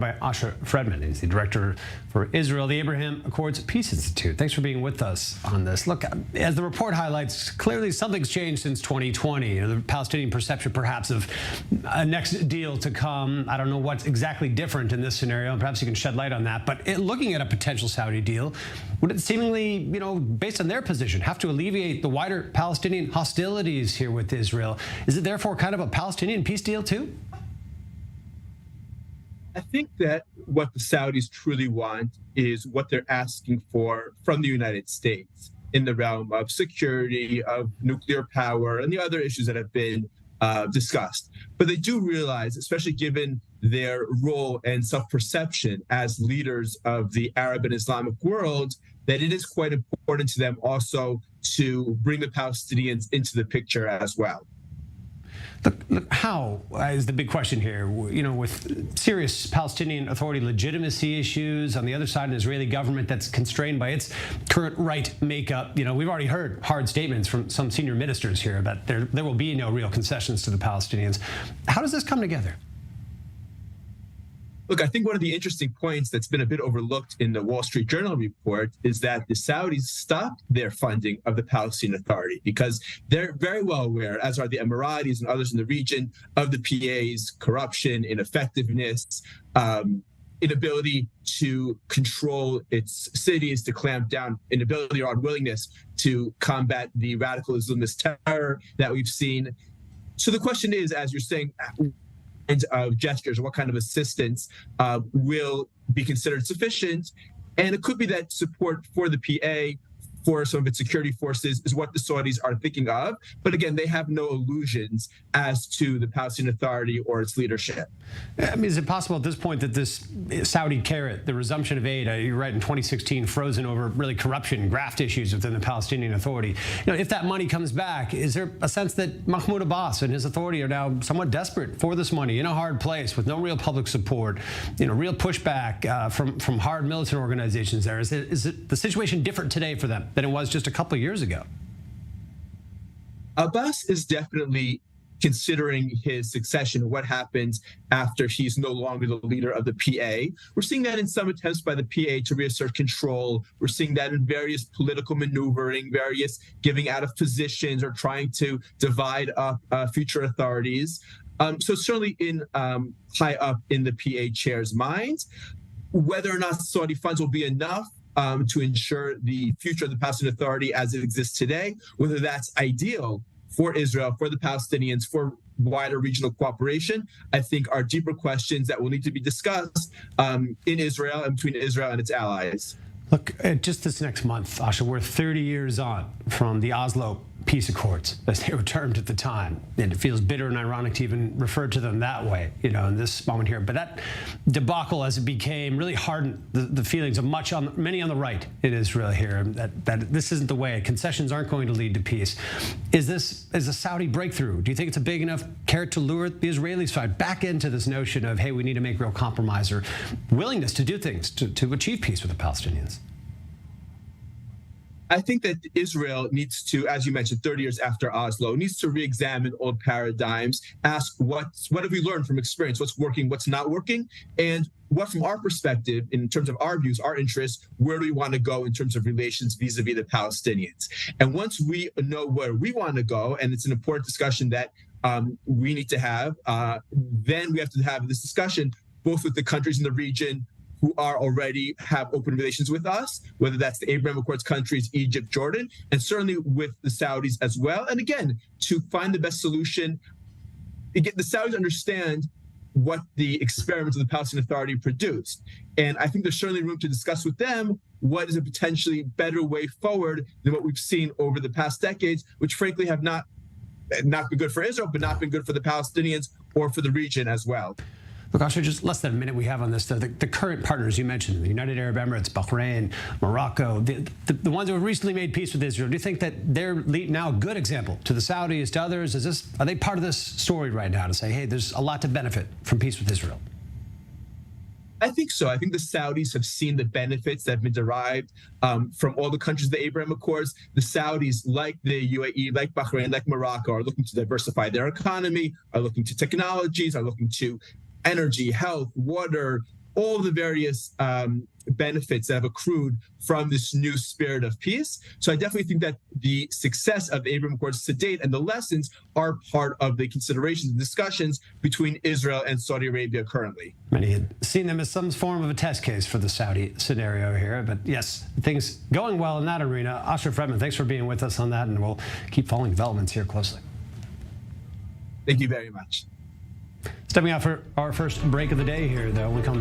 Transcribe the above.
By Fredman. He's the director for Israel, the Abraham Accords Peace Institute. Thanks for being with us on this. Look, as the report highlights, clearly something's changed since 2020. The Palestinian perception, perhaps, of a next deal to come. I don't know what's exactly different in this scenario. Perhaps you can shed light on that. But looking at a potential Saudi deal, would it seemingly, based on their position, have to alleviate the wider Palestinian hostilities here with Israel? Is it therefore kind of a Palestinian peace deal too? I think that what the Saudis truly want is what they're asking for from the United States in the realm of security, of nuclear power, and the other issues that have been discussed. But they do realize, especially given their role and self-perception as leaders of the Arab and Islamic world, that it is quite important to them also to bring the Palestinians into the picture as well. Look, how is the big question here? With serious Palestinian Authority legitimacy issues, on the other side, an Israeli government that's constrained by its current right makeup. We've already heard hard statements from some senior ministers here that there will be no real concessions to the Palestinians. How does this come together? Look, I think one of the interesting points that's been a bit overlooked in the Wall Street Journal report is that the Saudis stopped their funding of the Palestinian Authority because they're very well aware, as are the Emiratis and others in the region, of the PA's corruption, ineffectiveness, inability to control its cities, to clamp down, inability or unwillingness to combat the radical Islamist terror that we've seen. So the question is, as you're saying, of gestures or what kind of assistance will be considered sufficient. And it could be that support for the PA, for some of its security forces, is what the Saudis are thinking of. But again, they have no illusions as to the Palestinian Authority or its leadership. Is it possible at this point that this Saudi carrot, the resumption of aid, you're right, in 2016, frozen over really corruption, graft issues within the Palestinian Authority, if that money comes back, is there a sense that Mahmoud Abbas and his authority are now somewhat desperate for this money in a hard place with no real public support, real pushback from hard militant organizations there? Is it the situation different today for them than it was just a couple of years ago? Abbas is definitely considering his succession, what happens after he's no longer the leader of the PA. We're seeing that in some attempts by the PA to reassert control. We're seeing that in various political maneuvering, various giving out of positions or trying to divide up future authorities. So certainly high up in the PA chair's minds. Whether or not Saudi funds will be enough to ensure the future of the Palestinian Authority as it exists today, whether that's ideal for Israel, for the Palestinians, for wider regional cooperation, I think are deeper questions that will need to be discussed in Israel and between Israel and its allies. Look, just this next month, Asha, we're 30 years on from the Oslo peace accords, as they were termed at the time. And it feels bitter and ironic to even refer to them that way, in this moment here. But that debacle, as it became, really hardened the feelings of many on the right in Israel here, that this isn't the way. Concessions aren't going to lead to peace. Is a Saudi breakthrough? Do you think it's a big enough carrot to lure the Israeli side back into this notion of, hey, we need to make real compromise or willingness to do things to achieve peace with the Palestinians? I think that Israel needs to, as you mentioned, 30 years after Oslo, needs to re-examine old paradigms, ask what have we learned from experience, what's working, what's not working, and what from our perspective, in terms of our views, our interests, where do we want to go in terms of relations vis-a-vis the Palestinians? And once we know where we want to go, and it's an important discussion that we need to have, then we have to have this discussion both with the countries in the region who already have open relations with us, whether that's the Abraham Accords countries, Egypt, Jordan, and certainly with the Saudis as well. And again, to find the best solution, the Saudis understand what the experiments of the Palestinian Authority produced. And I think there's certainly room to discuss with them what is a potentially better way forward than what we've seen over the past decades, which frankly have not been good for Israel, but not been good for the Palestinians or for the region as well. Look, Asha, just less than a minute we have on this. The current partners you mentioned, the United Arab Emirates, Bahrain, Morocco, the ones who have recently made peace with Israel, do you think that they're now a good example to the Saudis, to others? Are they part of this story right now to say, hey, there's a lot to benefit from peace with Israel? I think so. I think the Saudis have seen the benefits that have been derived from all the countries of the Abraham Accords. The Saudis, like the UAE, like Bahrain, like Morocco, are looking to diversify their economy, are looking to technologies, are looking to energy, health, water, all the various benefits that have accrued from this new spirit of peace. So I definitely think that the success of the Abraham Accords to date and the lessons are part of the considerations and discussions between Israel and Saudi Arabia currently. Many had seen them as some form of a test case for the Saudi scenario here, but yes, things going well in that arena. Asher Fredman, thanks for being with us on that, and we'll keep following developments here closely. Thank you very much. Stepping out for our first break of the day here, though, when we come back.